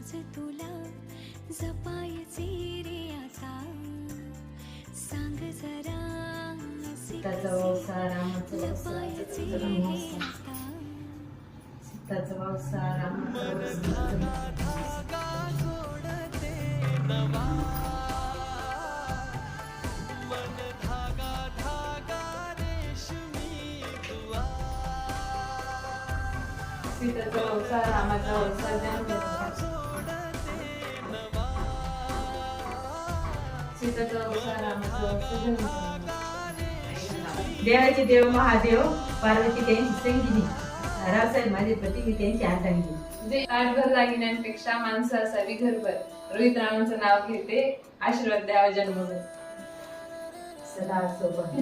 तूच तुला जपायचे रे आता सांग जरा सीताचा वंसा रामाचा वंसा जगन वंसा सीताचा वंसा रामाचा वंसा सीताचा वंसा रामाचा वंसा जगन सीताचा वंसा रामाचा वंसा जगन देवाचे देव महादेव पार्वती त्यांची संगिनी रावसाहेब माझे पती मी त्यांची अर्धांगिनी जे ताटभर दागिन्यांपेक्षा माणसं असावी घरभर. रोहित रावांचं नाव घेते, आशीर्वाद द्यावा जन्मभर. सदा सोबत